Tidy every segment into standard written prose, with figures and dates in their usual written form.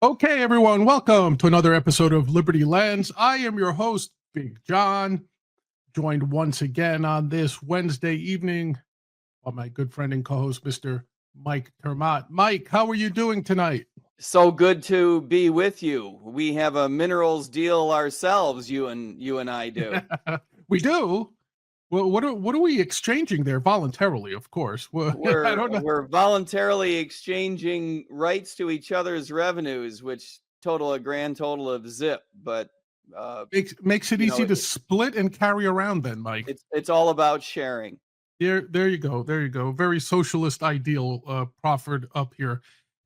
Okay, everyone, welcome to another episode of Liberty Lens. I am your host, Big John, joined once again on this Wednesday evening by my good friend and co-host, Mr. Mike Termat. Mike, how are you doing tonight? So good to be with you. We have a minerals deal ourselves, you and I do. We do? Well, what are we exchanging there voluntarily, of course? Well, I don't know. We're voluntarily exchanging rights to each other's revenues, which total a grand total of zip. But Makes it easy to split and carry around then, Mike. It's all about sharing. There you go. There you go. Very socialist ideal proffered up here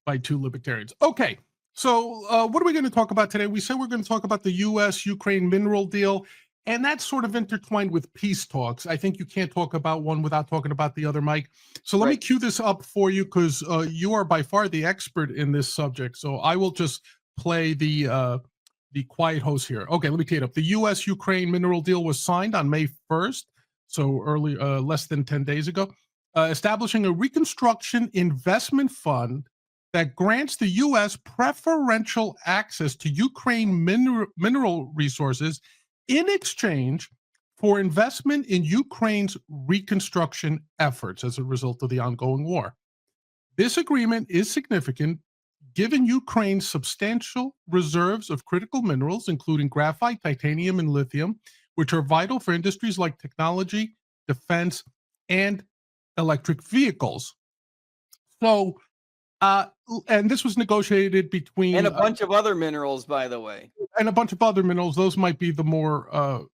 by two libertarians. Okay, so what are we going to talk about today? We said we're going to talk about the U.S.-Ukraine mineral deal, and that's sort of intertwined with peace talks. I think you can't talk about one without talking about the other, Mike. So let me cue this up for you because you are by far the expert in this subject. So I will just play the quiet host here. Okay, let me tee it up. The U.S.-Ukraine mineral deal was signed on May 1st, so early, less than 10 days ago, establishing a reconstruction investment fund that grants the U.S. preferential access to Ukraine mineral resources in exchange for investment in Ukraine's reconstruction efforts as a result of the ongoing war. This agreement is significant given Ukraine's substantial reserves of critical minerals, including graphite, titanium, and lithium, which are vital for industries like technology, defense, and electric vehicles. So, and this was negotiated between... And a bunch of other minerals, by the way. And a bunch of other minerals. Those might be the more,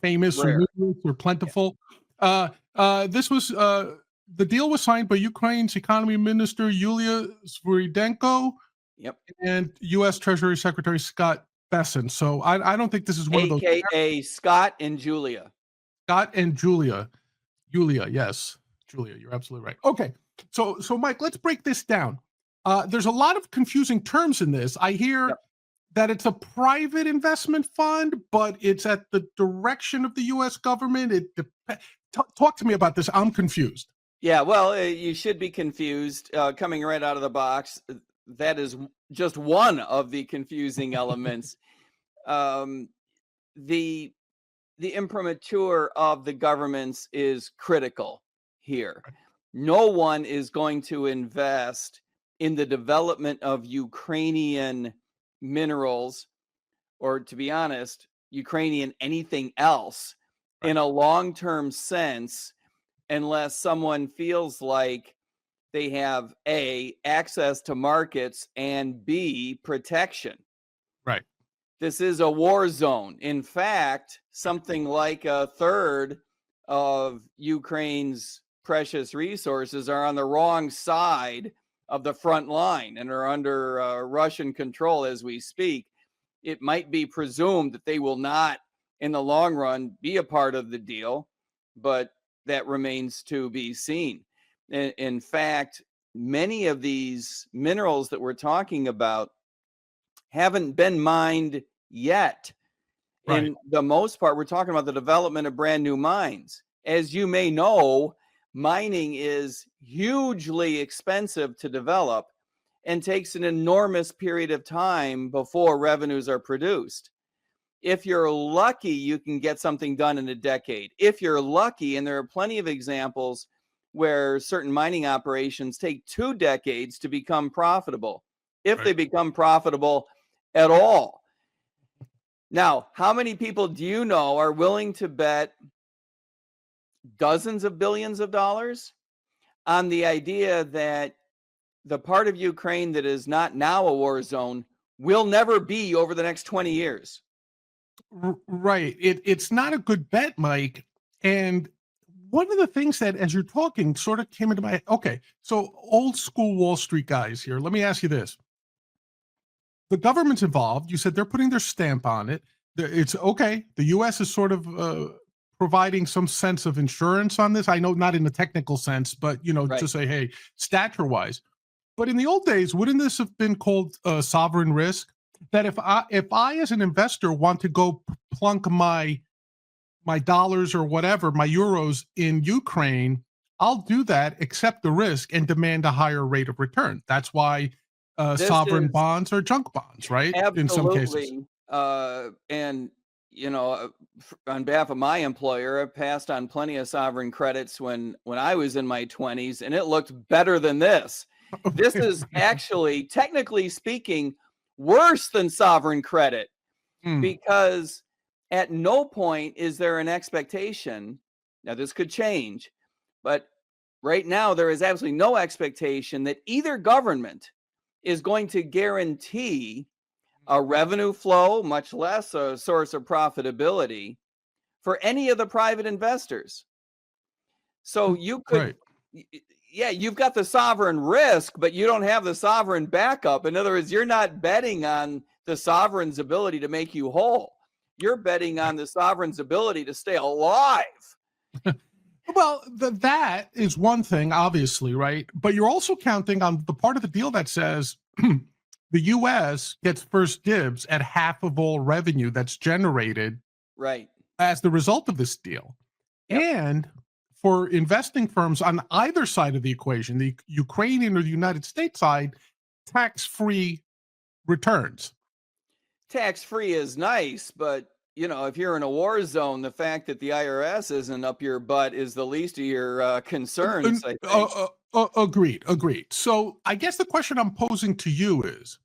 famous or plentiful. Yeah. This was... the deal was signed by Ukraine's Economy Minister Yulia Sviridenko and U.S. Treasury Secretary Scott Bessent. So I don't think this is one of those... AKA Scott and Julia. Scott and Julia. Julia, yes. Julia, you're absolutely right. Okay, so Mike, let's break this down. There's a lot of confusing terms in this. I hear that it's a private investment fund, but it's at the direction of the U.S. government. Talk to me about this. I'm confused. Yeah, well, you should be confused coming right out of the box. That is just one of the confusing elements. The imprimatur of the governments is critical here. No one is going to invest in the development of Ukrainian minerals, or to be honest, Ukrainian anything else in a long-term sense, unless someone feels like they have A, access to markets, and B, protection. Right. This is a war zone. In fact, something like a third of Ukraine's precious resources are on the wrong side of the front line and are under Russian control as we speak. It might be presumed that they will not, in the long run, be a part of the deal, but that remains to be seen. In fact, many of these minerals that we're talking about haven't been mined yet. Right. In the most part, we're talking about the development of brand new mines. As you may know, mining is hugely expensive to develop and takes an enormous period of time before revenues are produced. If you're lucky, you can get something done in a decade. If you're lucky, and there are plenty of examples where certain mining operations take 2 decades to become profitable, if they become profitable at all. Now, how many people do you know are willing to bet dozens of billions of dollars on the idea that the part of Ukraine that is not now a war zone will never be over the next 20 years? Right. It's not a good bet, Mike. And one of the things that, as you're talking, sort of came into my head. Okay, so old school Wall Street guys here. Let me ask you this. The government's involved. You said they're putting their stamp on it. It's okay. The U.S. is sort of providing some sense of insurance on this. I know not in the technical sense, but, to say, hey, stature-wise. But in the old days, wouldn't this have been called sovereign risk? That if I as an investor want to go plunk my dollars or whatever, my euros in Ukraine, I'll do that, accept the risk, and demand a higher rate of return. That's why This sovereign is bonds or junk bonds, right? In some cases. absolutely, and on behalf of my employer, I passed on plenty of sovereign credits when I was in my 20s, and it looked better than this. This is actually, technically speaking, worse than sovereign credit Mm, because at no point is there an expectation. Now, this could change, but right now there is absolutely no expectation that either government is going to guarantee a revenue flow, much less a source of profitability for any of the private investors. So you could, right. yeah, you've got the sovereign risk, but you don't have the sovereign backup. In other words, you're not betting on the sovereign's ability to make you whole. You're betting on the sovereign's ability to stay alive. Well, that is one thing, obviously, right? But you're also counting on the part of the deal that says the U.S. gets first dibs at half of all revenue that's generated Right. as the result of this deal. Yep. And for investing firms on either side of the equation, the Ukrainian or the United States side, tax-free returns. Tax free is nice, but if you're in a war zone, the fact that the IRS isn't up your butt is the least of your concerns, I think. Agreed, agreed. So I guess the question I'm posing to you is,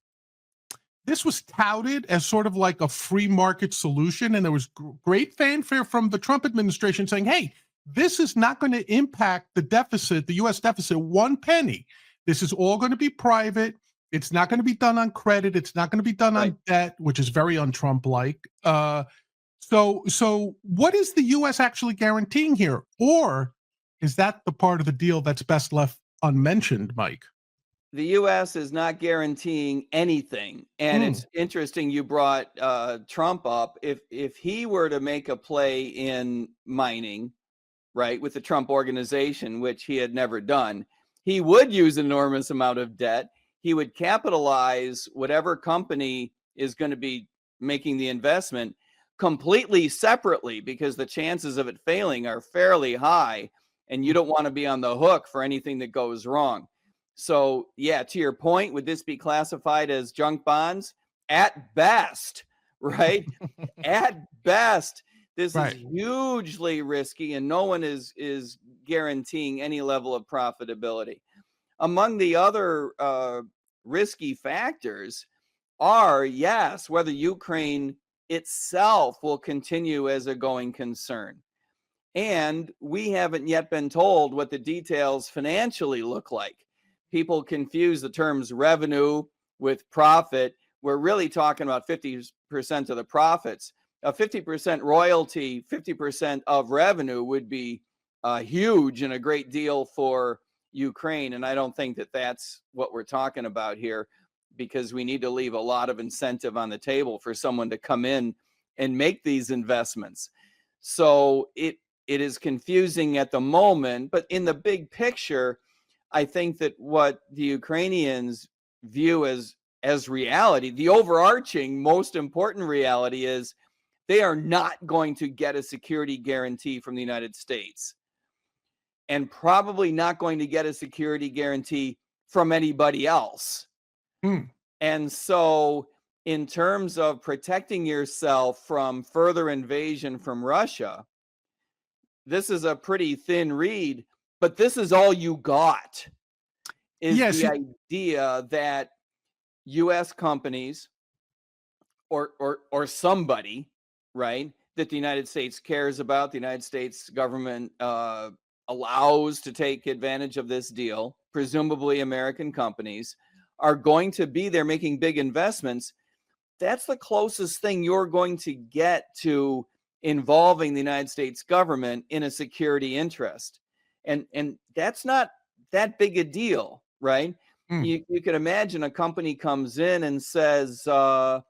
this was touted as sort of like a free market solution, and there was great fanfare from the Trump administration saying, hey, this is not going to impact the deficit, the U.S. deficit, one penny. This is all going to be private. It's not going to be done on credit. It's not going to be done Right. on debt, which is very un-Trump-like. So what is the U.S. actually guaranteeing here? Or is that the part of the deal that's best left unmentioned, Mike? The US is not guaranteeing anything. And Mm, it's interesting you brought Trump up. If he were to make a play in mining, right, with the Trump organization, which he had never done, he would use an enormous amount of debt. He would capitalize whatever company is going to be making the investment completely separately because the chances of it failing are fairly high. And you mm. don't want to be on the hook for anything that goes wrong. So, yeah, to your point, would this be classified as junk bonds? At best, right? At best, this is Right. hugely risky, and no one is guaranteeing any level of profitability. Among the other risky factors are, yes, whether Ukraine itself will continue as a going concern. And we haven't yet been told what the details financially look like. People confuse the terms revenue with profit. We're really talking about 50% of the profits. A 50% royalty, 50% of revenue would be huge and a great deal for Ukraine. And I don't think that that's what we're talking about here, because we need to leave a lot of incentive on the table for someone to come in and make these investments. So it is confusing at the moment, but in the big picture, I think that what the Ukrainians view as reality, the overarching most important reality, is they are not going to get a security guarantee from the United States, and probably not going to get a security guarantee from anybody else. Mm. And so, in terms of protecting yourself from further invasion from Russia, this is a pretty thin reed, but this is all you got, is Yes. the idea that US companies or somebody, right, that the United States cares about, the United States government allows to take advantage of this deal, presumably American companies, are going to be there making big investments. That's the closest thing you're going to get to involving the United States government in a security interest. And that's not that big a deal, right? Mm. You could imagine a company comes in and says, we're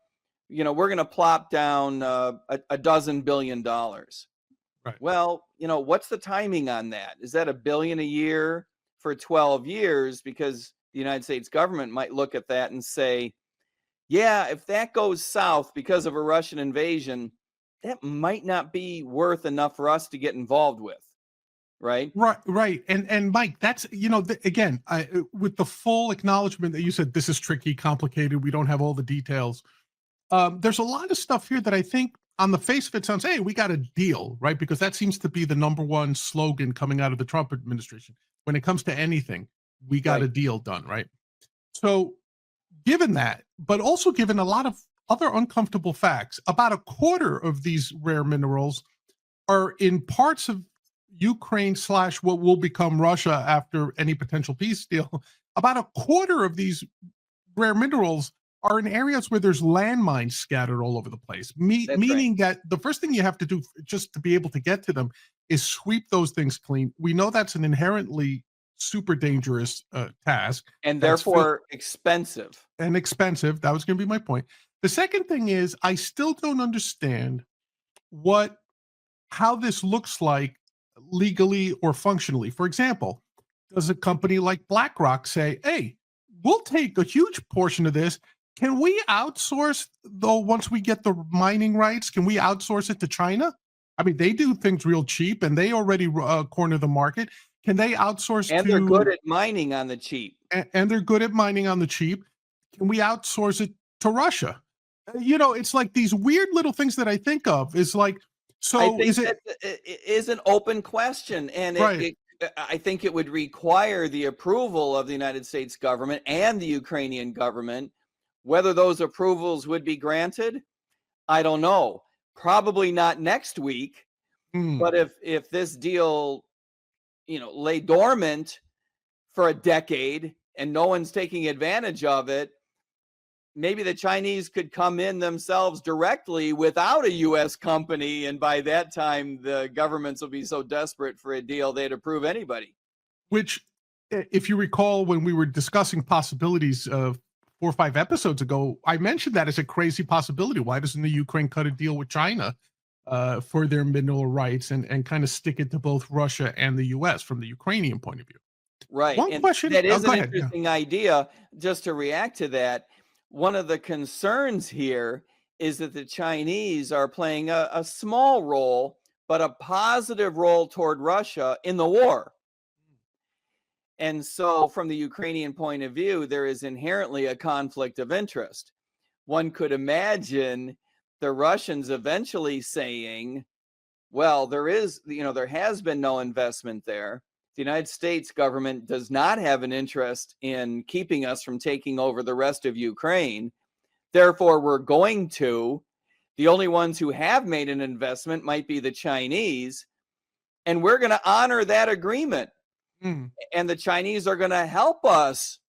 going to plop down a dozen $1 billion. Right. Well, what's the timing on that? Is that $1 billion a year for 12 years? Because the United States government might look at that and say, yeah, if that goes south because of a Russian invasion, that might not be worth enough for us to get involved with. right? Right. And Mike, that's again, with the full acknowledgement that you said this is tricky, complicated. We don't have all the details. There's a lot of stuff here that I think, on the face of it, sounds, hey, we got a deal, right? Because that seems to be the number one slogan coming out of the Trump administration when it comes to anything. We got a Right. deal done, right? So, given that, but also given a lot of other uncomfortable facts, about a quarter of these rare minerals are in parts of Ukraine slash what will become Russia after any potential peace deal. About a quarter of these rare minerals are in areas where there's landmines scattered all over the place. That's right. Meaning that the first thing you have to do just to be able to get to them is sweep those things clean. We know that's an inherently super dangerous task. And That's therefore expensive. and expensive. That was going to be my point. The second thing is, I still don't understand what how this looks like legally or functionally. For example, does a company like BlackRock say, "Hey, we'll take a huge portion of this. Can we outsource, though, once we get the mining rights? Can we outsource it to China? I mean, they do things real cheap and they already corner the market. Can they outsource And they're good to, at mining on the cheap. and they're good at mining on the cheap? Can we outsource it to Russia?" It's like these weird little things that I think of is like, I so think is it that is an open question, and right? I think it would require the approval of the United States government and the Ukrainian government. Whether those approvals would be granted, I don't know. Probably not next week, Hmm. but if this deal, lay dormant for a decade and no one's taking advantage of it, maybe the Chinese could come in themselves directly without a US company. And by that time, the governments will be so desperate for a deal, they'd approve anybody. Which, if you recall, when we were discussing possibilities 4 or 5 episodes ago, I mentioned that as a crazy possibility. Why doesn't the Ukraine cut a deal with China for their mineral rights and kind of stick it to both Russia and the US from the Ukrainian point of view? Right. One And question. that Oh, is go an ahead. Yeah. interesting idea. Just to react to that, one of the concerns here is that the Chinese are playing a small role, but a positive role toward Russia in the war. And so, from the Ukrainian point of view, there is inherently a conflict of interest. One could imagine the Russians eventually saying, well, there has been no investment there. The United States government does not have an interest in keeping us from taking over the rest of Ukraine. Therefore, we're going to. The only ones who have made an investment might be the Chinese, and we're going to honor that agreement. Hmm. And the Chinese are going to help us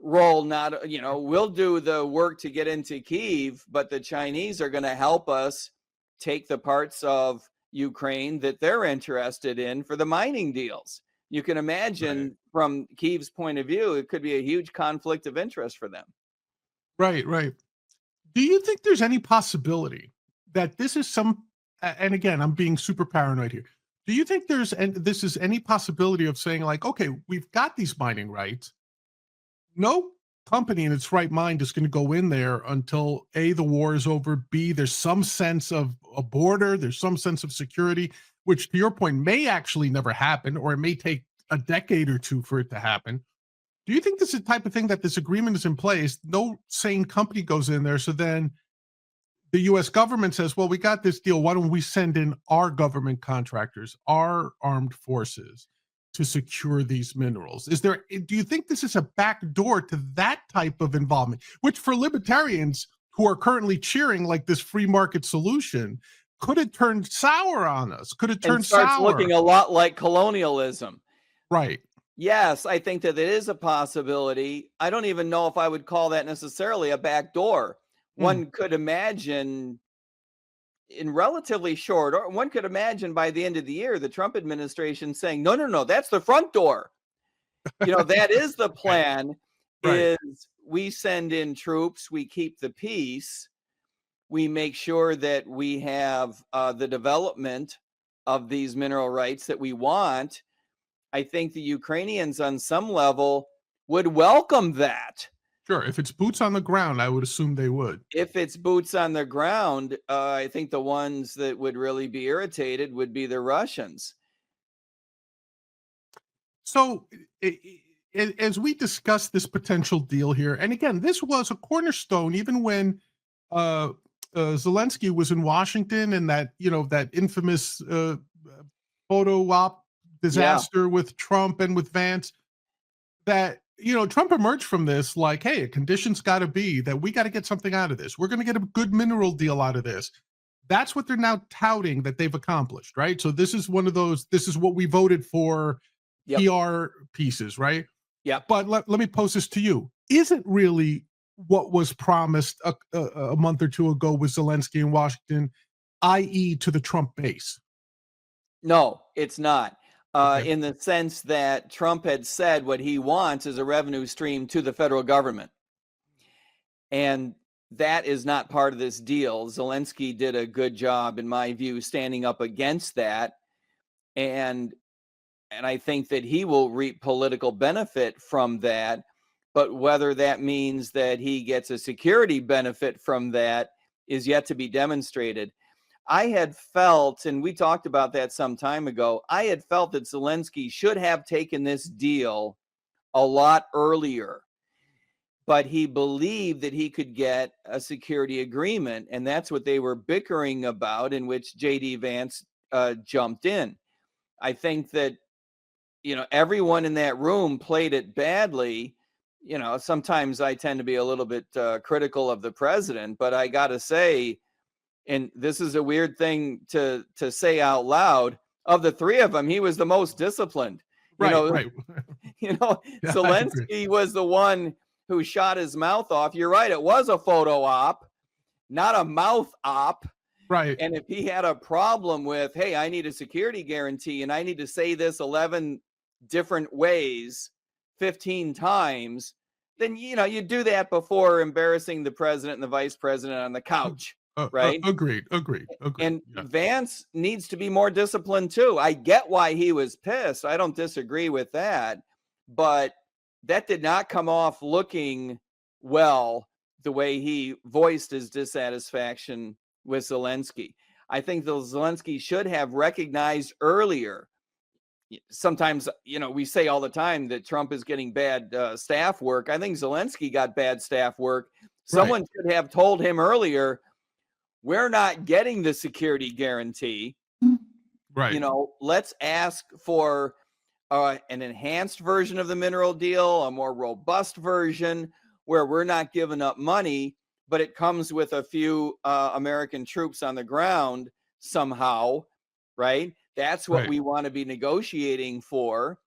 roll, not, we'll do the work to get into Kyiv, but the Chinese are going to help us take the parts of Ukraine that they're interested in for the mining deals. You can Right. imagine from Kyiv's point of view, it could be a huge conflict of interest for them. Right. Right. Do you think there's any possibility that this is and again, I'm being super paranoid here. Do you think and this is any possibility of saying, like, okay, we've got these mining rights. No company in its right mind is going to go in there until A, the war is over, B, there's some sense of a border, there's some sense of security, which, to your point, may actually never happen, or it may take a decade or two for it to happen. Do you think this is the type of thing that this agreement is in place? No sane company goes in there. So then the US government says, well, we got this deal. Why don't we send in our government contractors, our armed forces to secure these minerals? Do you think this is a back door to that type of involvement, which for libertarians who are currently cheering like this free market solution, could it turn sour on us? Could it And turn starts sour? looking a lot like colonialism. Right. Yes, I think that it is a possibility. I don't even know if I would call that necessarily a back door. Hmm. One could imagine in relatively short, or one could imagine by the end of the year, the Trump administration saying, no, no, no, that's the front door. That is the Okay. plan, Right. is we send in troops, we keep the peace, we make sure that we have the development of these mineral rights that we want. I think the Ukrainians on some level would welcome that. Sure. If it's boots on the ground, I would assume they would. If it's boots on the ground, I think the ones that would really be irritated would be the Russians. So, as we discuss this potential deal here, and again, this was a cornerstone even when uh, Zelensky was in Washington, and that that infamous photo op Yeah. disaster with Trump and with Vance. That Trump emerged from this like, hey, a condition's got to be that we got to get something out of this. We're going to get a good mineral deal out of this. That's what they're now touting that they've accomplished, right? So this is one of those. This is what we voted for. Yep. PR pieces, right? Yep. But let me pose this to you. Is it really what was promised a month or two ago with Zelensky in Washington, i.e., to the Trump base? No, it's not. Okay. In the sense that Trump had said what he wants is a revenue stream to the federal government. And that is not part of this deal. Zelensky did a good job, in my view, standing up against that. And I think that he will reap political benefit from that. But whether that means that he gets a security benefit from that is yet to be demonstrated. I had felt, and we talked about that some time ago, I had felt that Zelensky should have taken this deal a lot earlier, but he believed that he could get a security agreement, and that's what they were bickering about, in which J.D. Vance jumped in. I think that, everyone in that room played it badly. Sometimes I tend to be a little bit critical of the president, but I got to say, and this is a weird thing to say out loud, of the three of them, he was the most disciplined. Right. Yeah, I agree. Zelensky was the one who shot his mouth off. You're right, it was a photo op, not a mouth op. Right. And if he had a problem with, hey, I need a security guarantee and I need to say this 11 different ways 15 times, then you do that before embarrassing the president and the vice president on the couch. Right. Agreed. And Yeah. Vance needs to be more disciplined too. I get why he was pissed. I don't disagree with that, but that did not come off looking well the way he voiced his dissatisfaction with Zelensky. I think that Zelensky should have recognized earlier. Sometimes, we say all the time that Trump is getting bad staff work. I think Zelensky got bad staff work. Someone should have told him earlier, we're not getting the security guarantee. Right. Let's ask for an enhanced version of the mineral deal, a more robust version where we're not giving up money, but it comes with a few American troops on the ground somehow, right? That's what we want to be negotiating for.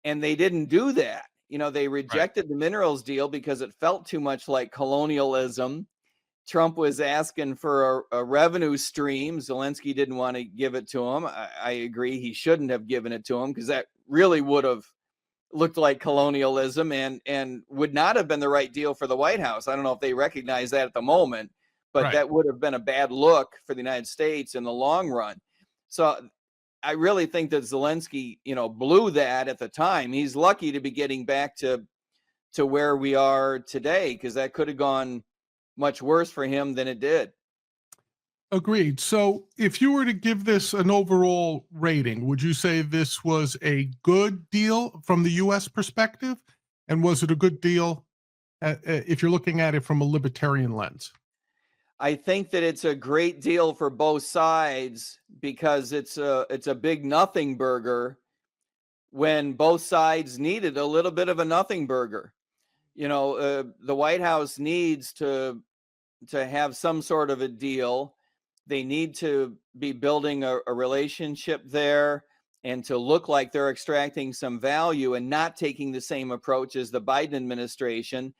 And they didn't do that. They rejected the minerals deal because it felt too much like colonialism. Trump was asking for a revenue stream. Zelensky didn't want to give it to him. I agree. He shouldn't have given it to him because that really would have looked like colonialism and would not have been the right deal for the White House. I don't know if they recognize that at the moment, but that would have been a bad look for the United States in the long run. So I really think that Zelensky, blew that at the time. He's lucky to be getting back to where we are today, because that could have gone much worse for him than it did. Agreed. So if you were to give this an overall rating, would you say this was a good deal from the U.S. perspective? And was it a good deal if you're looking at it from a libertarian lens? I think that it's a great deal for both sides because it's a big nothing burger when both sides needed a little bit of a nothing burger. The White House needs to have some sort of a deal. They need to be building a relationship there and to look like they're extracting some value and not taking the same approach as the Biden administration.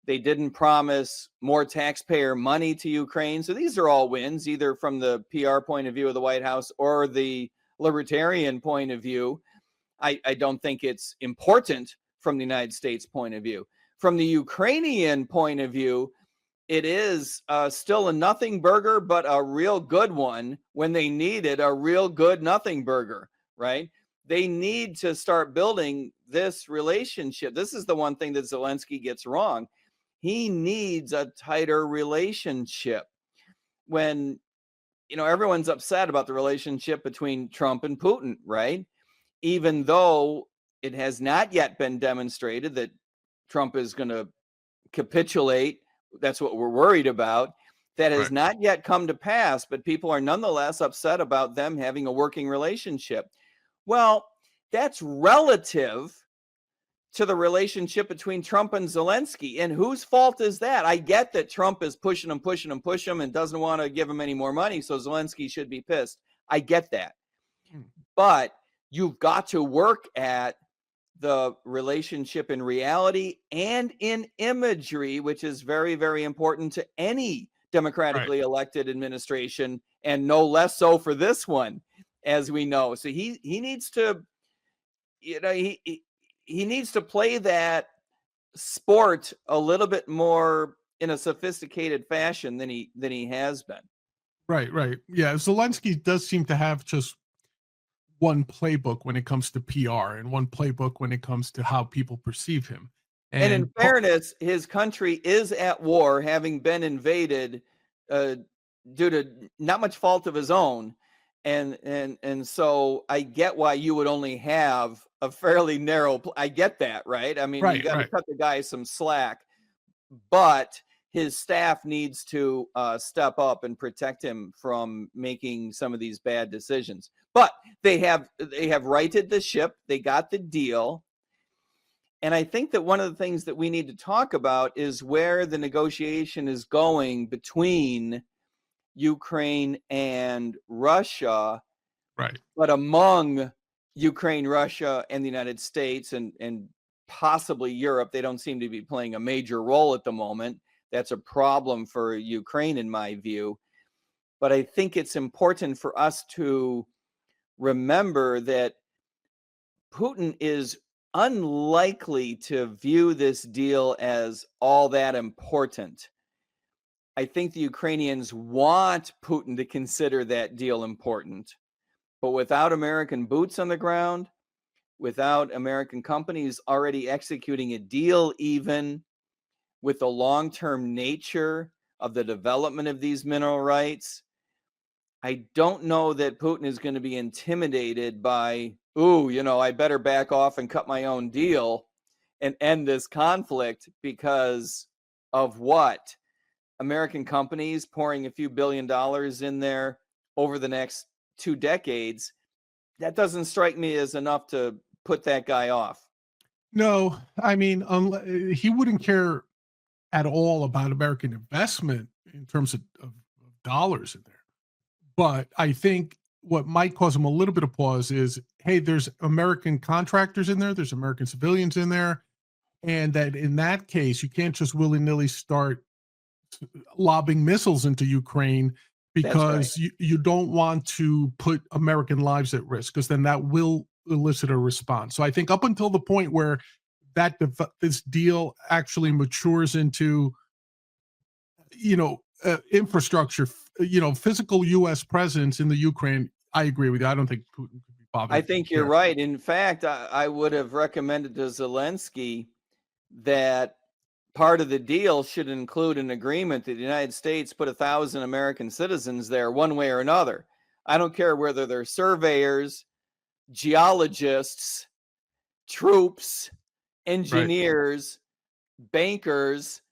They didn't promise more taxpayer money to Ukraine. So these are all wins, either from the PR point of view of the White House or the libertarian point of view. I don't think it's important from the United States point of view. From the Ukrainian point of view, it is still a nothing burger, but a real good one when they needed a real good nothing burger, right? They need to start building this relationship. This is the one thing that Zelensky gets wrong. He needs a tighter relationship. When, everyone's upset about the relationship between Trump and Putin, right? even though it has not yet been demonstrated that Trump is going to capitulate. That's what we're worried about. That has Right. not yet come to pass, but people are nonetheless upset about them having a working relationship. Well, that's relative to the relationship between Trump and Zelensky. And whose fault is that? I get that Trump is pushing him and doesn't want to give him any more money, so Zelensky should be pissed. I get that. But you've got to work at the relationship in reality and in imagery, which is very, very important to any democratically elected administration, and no less so for this one, as we know. So he needs to, he needs to play that sport a little bit more in a sophisticated fashion than he has been. Right. Yeah, Zelensky does seem to have just one playbook when it comes to PR and one playbook when it comes to how people perceive him. And in fairness, his country is at war, having been invaded due to not much fault of his own. And so I get why you would only have a fairly narrow. I get that, right? I mean, you got to cut the guy some slack, but his staff needs to step up and protect him from making some of these bad decisions. But they have righted the ship. They got the deal. And I think that one of the things that we need to talk about is where the negotiation is going between Ukraine and Russia. Right. But among Ukraine, Russia, and the United States, and possibly Europe, they don't seem to be playing a major role at the moment. That's a problem for Ukraine, in my view. But I think it's important for us to remember that Putin is unlikely to view this deal as all that important. I think the Ukrainians want Putin to consider that deal important. But without American boots on the ground, without American companies already executing a deal, even with the long-term nature of the development of these mineral rights, I don't know that Putin is going to be intimidated by, I better back off and cut my own deal and end this conflict because of what? American companies pouring a few $billions in there over the next 2 decades. That doesn't strike me as enough to put that guy off. No, I mean, he wouldn't care at all about American investment in terms of dollars in there. But I think what might cause him a little bit of pause is, hey, there's American contractors in there, there's American civilians in there, and that in that case, you can't just willy-nilly start lobbing missiles into Ukraine because you don't want to put American lives at risk, because then that will elicit a response. So I think up until the point where this deal actually matures into, infrastructure, physical U.S. presence in the Ukraine, I agree with you. I don't think Putin could be bothered. I think you're right. In fact, I would have recommended to Zelensky that part of the deal should include an agreement that the United States put 1,000 American citizens there one way or another. I don't care whether they're surveyors, geologists, troops, engineers, bankers,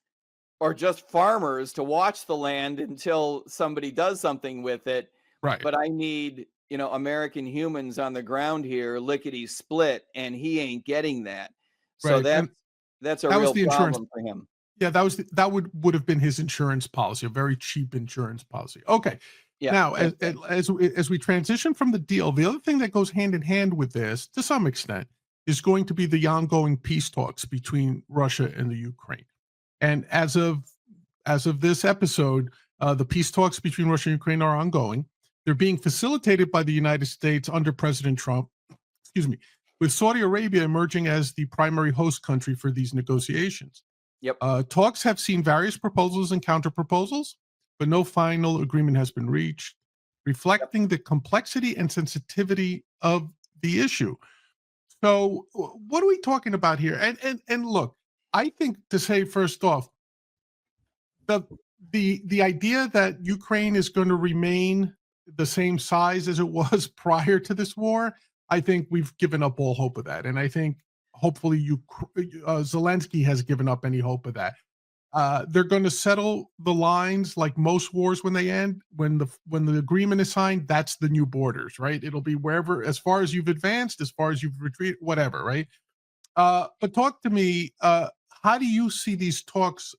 or just farmers to watch the land until somebody does something with it. Right. But I need, American humans on the ground here, lickety split, and he ain't getting that. So that's a real problem for him. Yeah, that would have been his insurance policy, a very cheap insurance policy. Okay. Yeah. Now, as we transition from the deal, the other thing that goes hand in hand with this, to some extent, is going to be the ongoing peace talks between Russia and the Ukraine. And as of this episode, the peace talks between Russia and Ukraine are ongoing. They're being facilitated by the United States under President Trump, with Saudi Arabia emerging as the primary host country for these negotiations. Yep. Talks have seen various proposals and counter proposals, but no final agreement has been reached, reflecting the complexity and sensitivity of the issue. So what are we talking about here? And look, I think, to say first off, the idea that Ukraine is going to remain the same size as it was prior to this war, I think we've given up all hope of that. And I think hopefully Zelensky has given up any hope of that. They're going to settle the lines like most wars when they end. When the agreement is signed, that's the new borders, right? It'll be wherever, as far as you've advanced, as far as you've retreated, whatever, right? But talk to me. How do you see these talks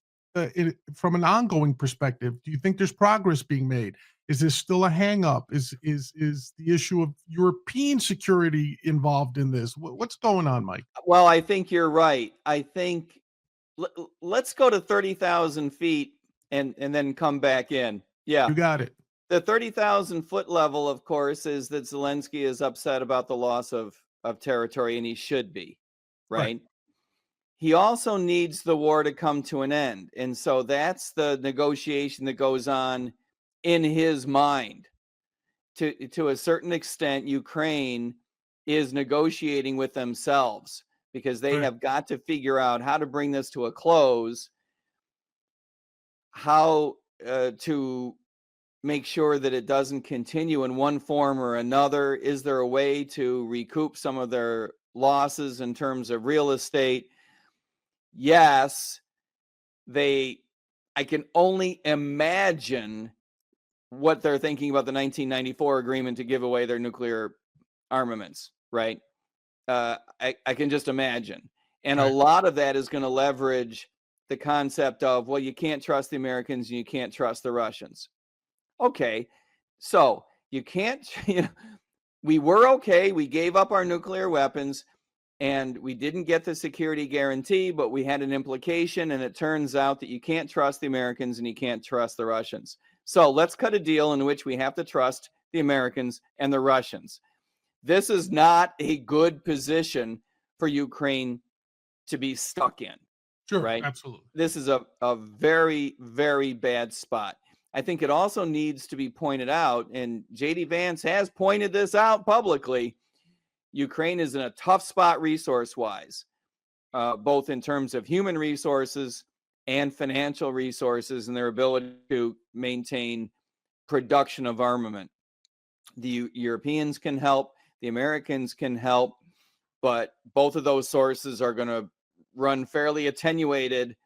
from an ongoing perspective? Do you think there's progress being made? Is this still a hang up? Is the issue of European security involved in this? What's going on, Mike? Well, I think you're right. I think let's go to 30,000 feet and then come back in. Yeah. You got it. The 30,000 foot level, of course, is that Zelensky is upset about the loss of territory, and he should be, right? He also needs the war to come to an end. And so that's the negotiation that goes on in his mind. To a certain extent, Ukraine is negotiating with themselves because they have got to figure out how to bring this to a close, how to make sure that it doesn't continue in one form or another. Is there a way to recoup some of their losses in terms of real estate? Yes, I can only imagine what they're thinking about the 1994 agreement to give away their nuclear armaments, right? I can just imagine. And a lot of that is going to leverage the concept of, well, you can't trust the Americans and you can't trust the Russians. Okay, so you can't, we were okay. We gave up our nuclear weapons and we didn't get the security guarantee, but we had an implication. And it turns out that you can't trust the Americans and you can't trust the Russians. So let's cut a deal in which we have to trust the Americans and the Russians. This is not a good position for Ukraine to be stuck in. Sure, right? Absolutely. This is a very, very bad spot. I think it also needs to be pointed out, and J.D. Vance has pointed this out publicly, Ukraine is in a tough spot resource-wise, both in terms of human resources and financial resources and their ability to maintain production of armament. The Europeans can help, the Americans can help, but both of those sources are going to run fairly attenuated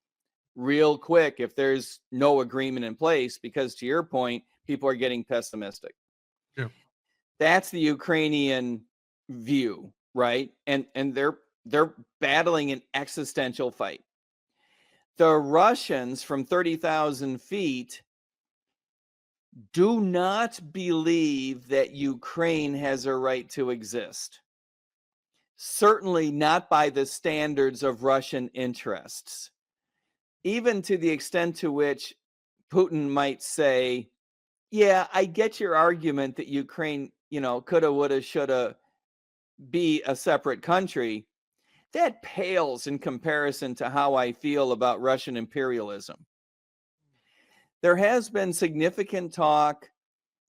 real quick if there's no agreement in place, because to your point, people are getting pessimistic. Yeah. That's the Ukrainian view, right? And they're battling an existential fight. The Russians from 30,000 feet do not believe that Ukraine has a right to exist. Certainly not by the standards of Russian interests. Even to the extent to which Putin might say, yeah, I get your argument that Ukraine, coulda, woulda, shoulda be a separate country. That pales in comparison to how I feel about Russian imperialism. There has been significant talk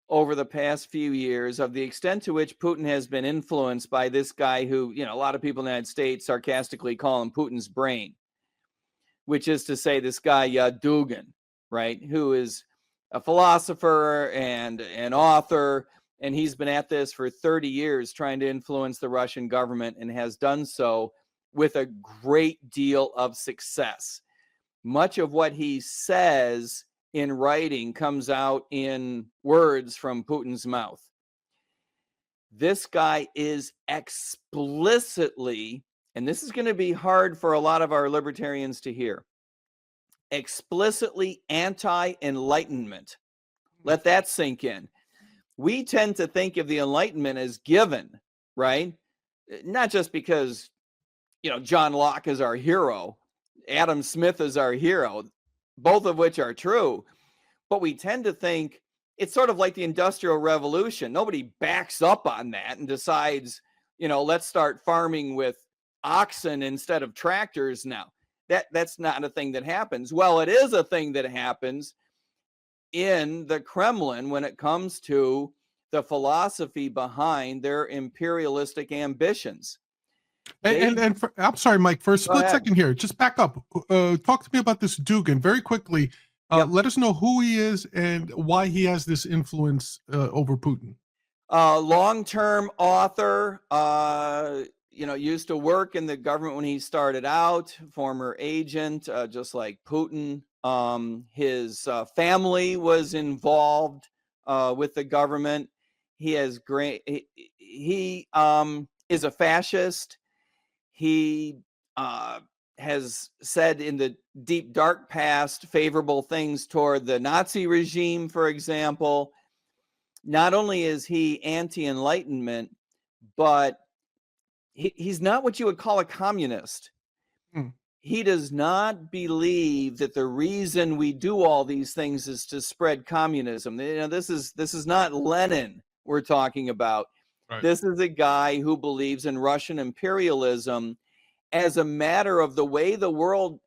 over the past few years of the extent to which Putin has been influenced by this guy who, a lot of people in the United States sarcastically call him Putin's brain, which is to say this guy Dugin, right, who is a philosopher and an author, and he's been at this for 30 years trying to influence the Russian government and has done so with a great deal of success. Much of what he says in writing comes out in words from Putin's mouth. This guy is explicitly, and this is going to be hard for a lot of our libertarians to hear, explicitly anti-Enlightenment. Let that sink in. We tend to think of the Enlightenment as given, right? Not just because, John Locke is our hero, Adam Smith is our hero, both of which are true, but we tend to think it's sort of like the Industrial Revolution. Nobody backs up on that and decides, let's start farming with oxen instead of tractors now. That's not a thing that happens. Well, it is a thing that happens in the Kremlin when it comes to the philosophy behind their imperialistic ambitions. I'm sorry, Mike, for a split second here, just back up. Talk to me about this Dugin very quickly. Let us know who he is and why he has this influence over Putin. Long-term author, used to work in the government when he started out, former agent, just like Putin. His family was involved with the government. He has he is a fascist. He has said in the deep dark past favorable things toward the Nazi regime, for example. Not only is he anti-Enlightenment, but he's not what you would call a communist. Hmm. He does not believe that the reason we do all these things is to spread communism. This is not Lenin we're talking about. Right. This is a guy who believes in Russian imperialism as a matter of the way the world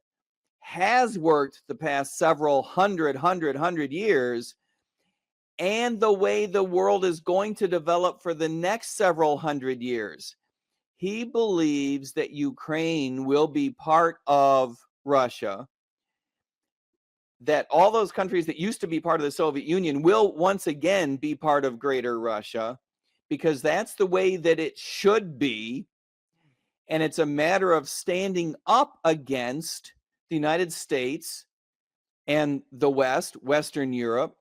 has worked the past several hundred years, and the way the world is going to develop for the next several hundred years. He believes that Ukraine will be part of Russia, that all those countries that used to be part of the Soviet Union will once again be part of Greater Russia, because that's the way that it should be. And it's a matter of standing up against the United States and the West, Western Europe,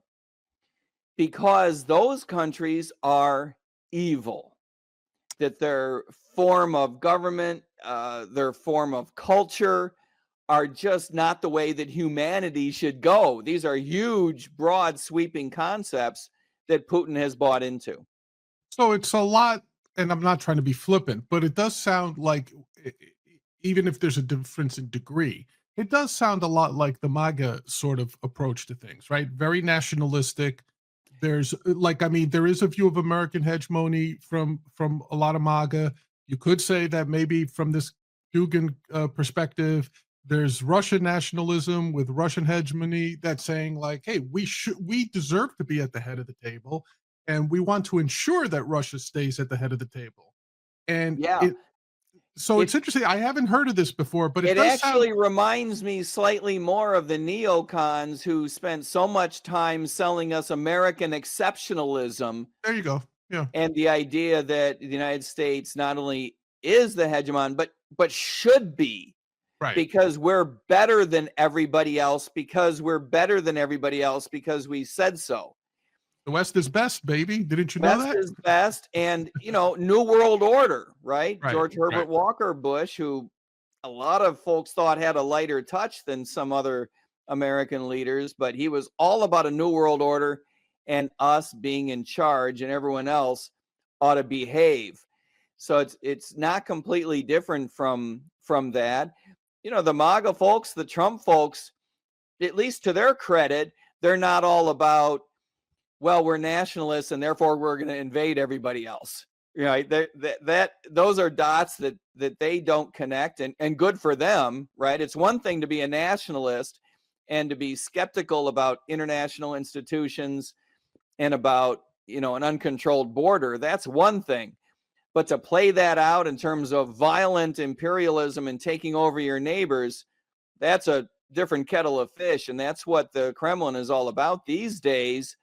because those countries are evil, that their form of government, their form of culture are just not the way that humanity should go. These are huge, broad, sweeping concepts that Putin has bought into. So it's a lot, and I'm not trying to be flippant, but it does sound like, even if there's a difference in degree, it does sound a lot like the MAGA sort of approach to things, right? Very nationalistic. There's like, I mean, there is a view of American hegemony from a lot of MAGA. You could say that maybe from this Dugin perspective, there's Russian nationalism with Russian hegemony that's saying like, hey, we deserve to be at the head of the table, and we want to ensure that Russia stays at the head of the table. And Yeah, it's it interesting. I haven't heard of this before, but it it does sound. actually reminds me slightly more of the neocons who spent so much time selling us American exceptionalism There you go. Yeah, and the idea that the United States not only is the hegemon, but should be, right. because we're better than everybody else, because we're better than everybody else, because we said so. The West is best, baby. Didn't you know Best that? is best. And, New World Order, right? Right, George Herbert right. Walker Bush, who a lot of folks thought had a lighter touch than some other American leaders, but he was all about a New World Order and us being in charge, and everyone else ought to behave. So it's not completely different from that. The MAGA folks, the Trump folks, at least to their credit, they're not all about, well, we're nationalists and therefore we're going to invade everybody else. Right? Those are dots that they don't connect, and good for them, right? It's one thing to be a nationalist and to be skeptical about international institutions and about, an uncontrolled border. That's one thing. But to play that out in terms of violent imperialism and taking over your neighbors, that's a different kettle of fish. And that's what the Kremlin is all about these days.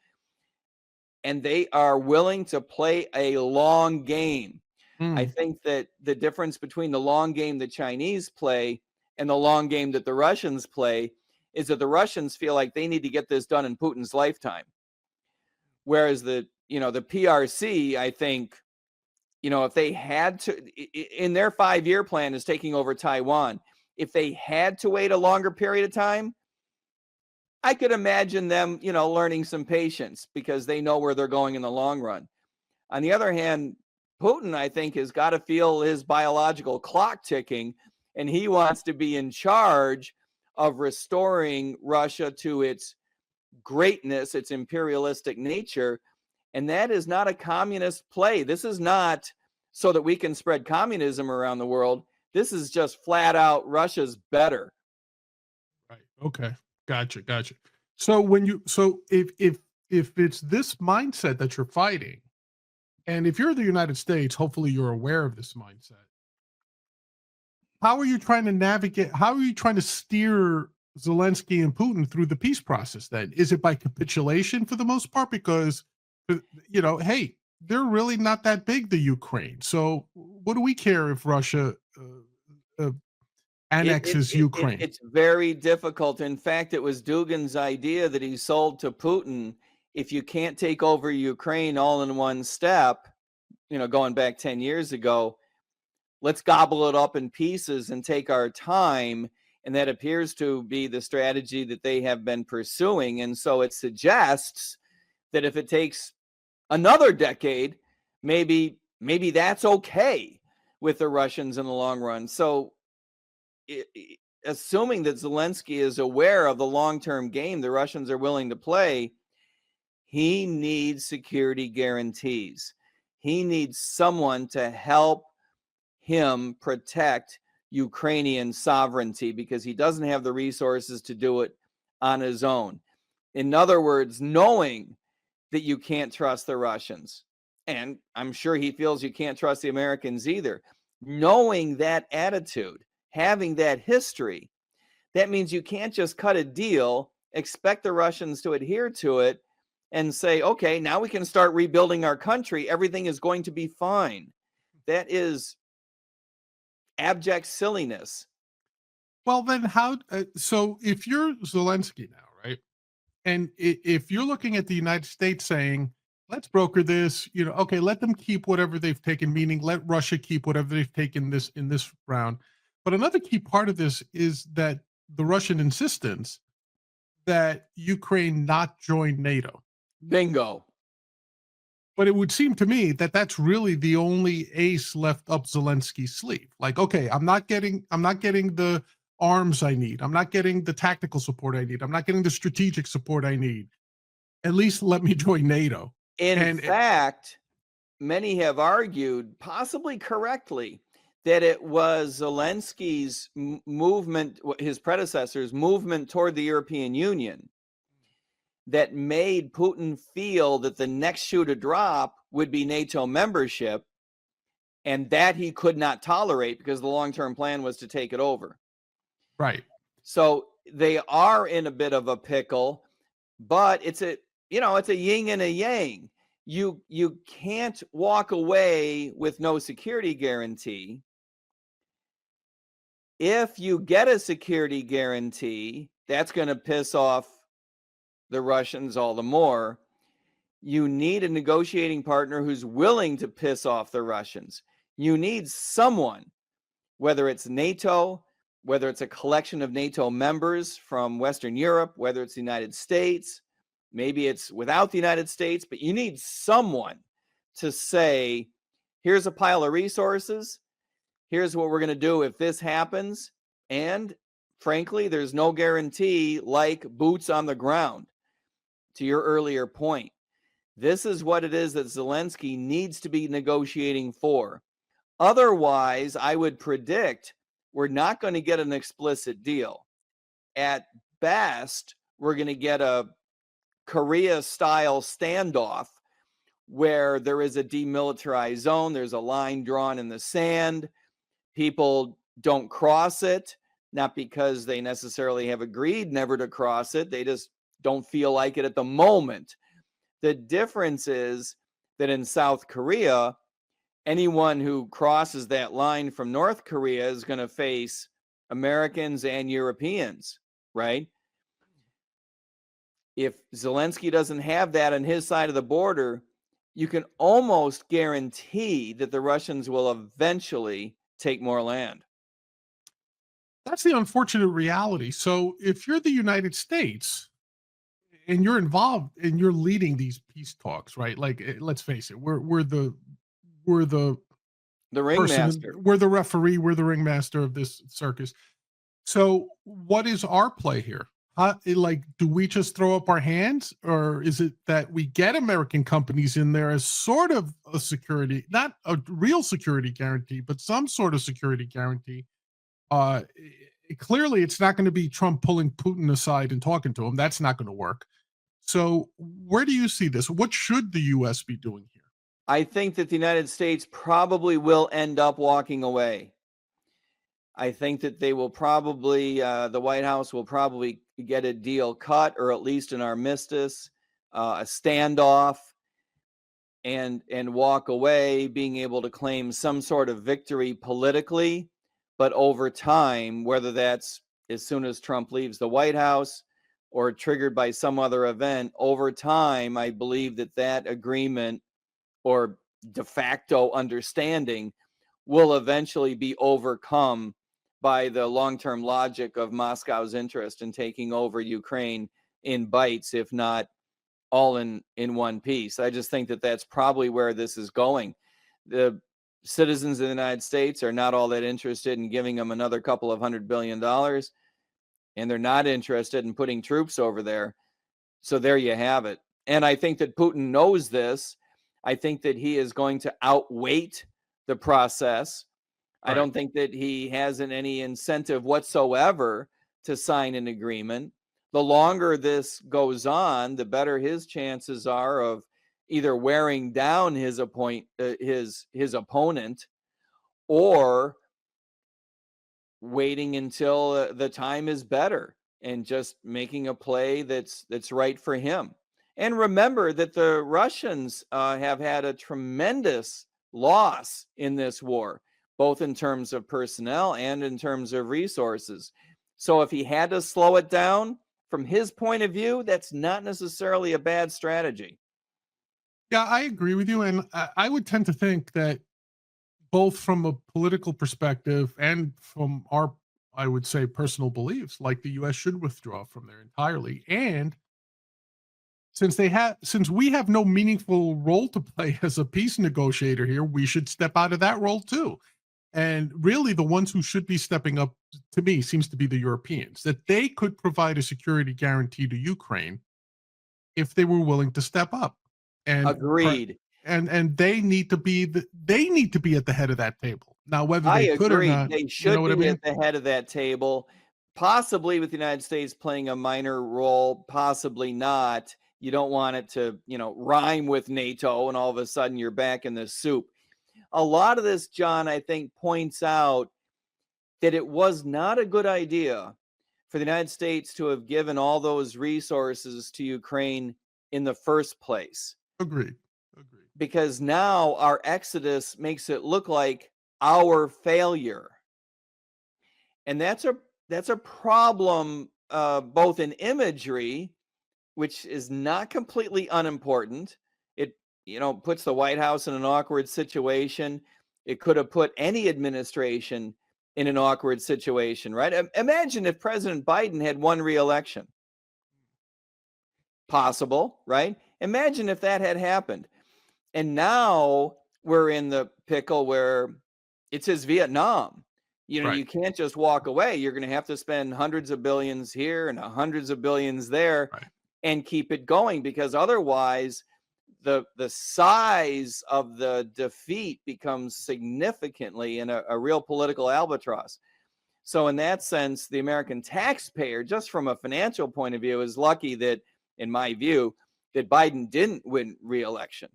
And they are willing to play a long game. I Mm. think that the difference between the long game the Chinese play and the long game that the Russians play is that the Russians feel like they need to get this done in Putin's lifetime. Whereas the PRC, I think, if they had to, in their 5-year plan is taking over Taiwan. If they had to wait a longer period of time, I could imagine them, learning some patience because they know where they're going in the long run. On the other hand, Putin, I think, has got to feel his biological clock ticking, and he wants to be in charge of restoring Russia to its greatness, its imperialistic nature. And that is not a communist play. This is not so that we can spread communism around the world. This is just flat out Russia's better. Right. Okay. Gotcha. So if it's this mindset that you're fighting, and if you're the United States, hopefully you're aware of this mindset. How are you trying to navigate? How are you trying to steer Zelensky and Putin through the peace process? Then is it by capitulation for the most part? Because hey, they're really not that big, the Ukraine. So what do we care if Russia annexes Ukraine? It's very difficult. In fact, it was Dugin's idea that he sold to Putin. If you can't take over Ukraine all in one step, going back 10 years ago, let's gobble it up in pieces and take our time. And that appears to be the strategy that they have been pursuing. And so it suggests that if it takes another decade, maybe that's okay with the Russians in the long run. So assuming that Zelensky is aware of the long-term game the Russians are willing to play, he needs security guarantees. He needs someone to help him protect Ukrainian sovereignty because he doesn't have the resources to do it on his own. In other words, knowing that you can't trust the Russians, and I'm sure he feels you can't trust the Americans either, knowing that attitude, having that history, that means you can't just cut a deal, expect the Russians to adhere to it, and say, okay, now we can start rebuilding our country. Everything is going to be fine. That is abject silliness. Well, then how? So if you're Zelensky now, right, and if you're looking at the United States saying, let's broker this, okay, let them keep whatever they've taken, meaning let Russia keep whatever they've taken this in this round. But another key part of this is that the Russian insistence that Ukraine not join NATO. Bingo. But it would seem to me that that's really the only ace left up Zelensky's sleeve. Like, okay, I'm not getting the arms I need. I'm not getting the tactical support I need. I'm not getting the strategic support I need. At least let me join NATO. In fact, many have argued, possibly correctly, that it was Zelensky's movement, his predecessor's movement toward the European Union, that made Putin feel that the next shoe to drop would be NATO membership, and that he could not tolerate because the long-term plan was to take it over. Right. So they are in a bit of a pickle, but it's a yin and a yang. You can't walk away with no security guarantee. If you get a security guarantee, that's going to piss off the Russians all the more. You need a negotiating partner who's willing to piss off the Russians. You need someone, whether it's NATO, whether it's a collection of NATO members from Western Europe, whether it's the United States, maybe it's without the United States, but you need someone to say, here's a pile of resources. Here's what we're going to do if this happens. And frankly, there's no guarantee like boots on the ground. To your earlier point, this is what it is that Zelensky needs to be negotiating for. Otherwise, I would predict we're not going to get an explicit deal. At best, we're going to get a Korea-style standoff where there is a demilitarized zone. There's a line drawn in the sand. People don't cross it, not because they necessarily have agreed never to cross it. They just don't feel like it at the moment. The difference is that in South Korea, anyone who crosses that line from North Korea is going to face Americans and Europeans, right? If Zelensky doesn't have that on his side of the border, you can almost guarantee that the Russians will eventually take more land. That's the unfortunate reality. So if you're the United States and you're involved and you're leading these peace talks, right? Like, let's face it, we're the ringmaster. We're the referee, we're the ringmaster of this circus. So what is our play here? Do we just throw up our hands, or is it that we get American companies in there as sort of a security, not a real security guarantee, but some sort of security guarantee? Clearly, it's not going to be Trump pulling Putin aside and talking to him. That's not going to work. So where do you see this? What should the U.S. be doing here? I think that the United States probably will end up walking away. I think that they will probably, the White House will probably get a deal cut, or at least an armistice, a standoff. and walk away being able to claim some sort of victory politically, but over time, whether that's as soon as Trump leaves the White House or triggered by some other event, over time, I believe that that agreement or de facto understanding will eventually be overcome by the long-term logic of Moscow's interest in taking over Ukraine in bites, if not all in one piece. I just think that that's probably where this is going. The citizens of the United States are not all that interested in giving them another couple of $100 billion, and they're not interested in putting troops over there. So there you have it. And I think that Putin knows this. I think that he is going to outweight the process. I Right. don't think that he has any incentive whatsoever to sign an agreement. The longer this goes on, the better his chances are of either wearing down his opponent, or waiting until the time is better and just making a play that's right for him. And remember that the Russians have had a tremendous loss in this war, both in terms of personnel and in terms of resources. So if he had to slow it down, from his point of view, that's not necessarily a bad strategy. Yeah, I agree with you. And I would tend to think that both from a political perspective and from our, I would say, personal beliefs, like the US should withdraw from there entirely. And since we have no meaningful role to play as a peace negotiator here, we should step out of that role too. And really, the ones who should be stepping up, to me, seems to be the Europeans, that they could provide a security guarantee to Ukraine if they were willing to step up. And Agreed. and they need to be at the head of that table. Now, whether I they could or agree. not, They you know should what I be at mean? the head of that table, possibly with the United States playing a minor role, possibly not. You don't want it to, rhyme with NATO and all of a sudden you're back in the soup. A lot of this, John, I think points out that it was not a good idea for the United States to have given all those resources to Ukraine in the first place, Agreed. Agreed. because now our exodus makes it look like our failure. And that's a problem, both in imagery, which is not completely unimportant. It puts the White House in an awkward situation. It could have put any administration in an awkward situation, right? Imagine if President Biden had won re-election. Possible, right? Imagine if that had happened. And now we're in the pickle where it's his Vietnam. Right. You can't just walk away. You're going to have to spend hundreds of billions here and hundreds of billions there Right. and keep it going, because otherwise the size of the defeat becomes significantly in a real political albatross. So in that sense, the American taxpayer, just from a financial point of view, is lucky that, in my view, that Biden didn't win re-election.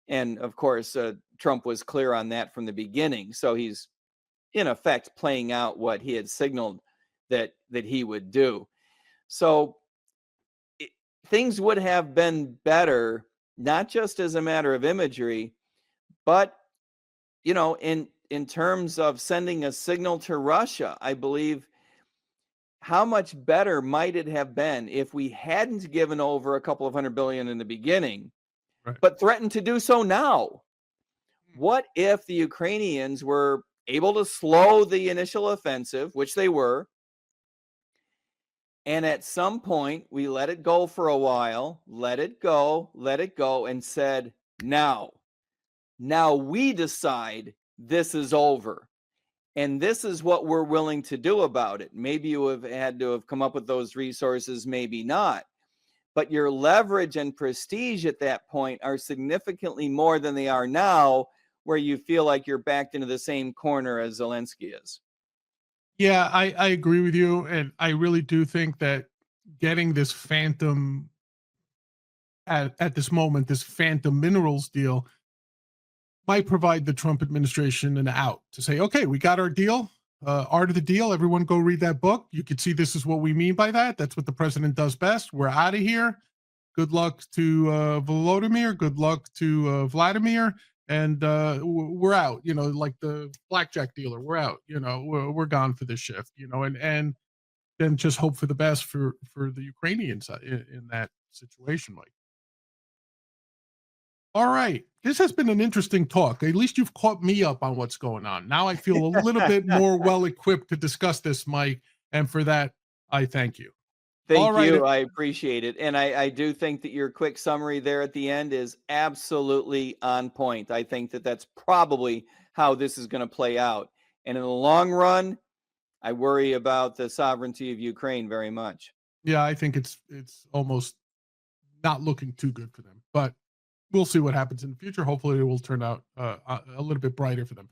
And of course, Trump was clear on that from the beginning. So he's in effect playing out what he had signaled that he would do. So things would have been better, not just as a matter of imagery, but in terms of sending a signal to Russia. I believe, how much better might it have been if we hadn't given over a couple of $100 billion in the beginning, Right. but threatened to do so now? What if the Ukrainians were able to slow the initial offensive, which they were, and at some point we let it go for a while, let it go, and said, now we decide this is over. And this is what we're willing to do about it. Maybe you have had to have come up with those resources, maybe not. But your leverage and prestige at that point are significantly more than they are now, where you feel like you're backed into the same corner as Zelensky is. Yeah, I agree with you. And I really do think that getting this phantom at this moment, this phantom minerals deal might provide the Trump administration an out to say, okay, we got our deal, art of the deal. Everyone go read that book. You can see this is what we mean by that. That's what the president does best. We're out of here. Good luck to Volodymyr. Good luck to Vladimir. And we're out. Like the blackjack dealer. We're out. We're gone for this shift. And then just hope for the best for the Ukrainians in that situation, Mike. All right. This has been an interesting talk. At least you've caught me up on what's going on. Now I feel a little bit more well equipped to discuss this, Mike. And for that, I thank you. All Thank right. you. I appreciate it. And I do think that your quick summary there at the end is absolutely on point. I think that that's probably how this is going to play out. And in the long run, I worry about the sovereignty of Ukraine very much. Yeah, I think it's almost not looking too good for them. But we'll see what happens in the future. Hopefully, it will turn out a little bit brighter for them.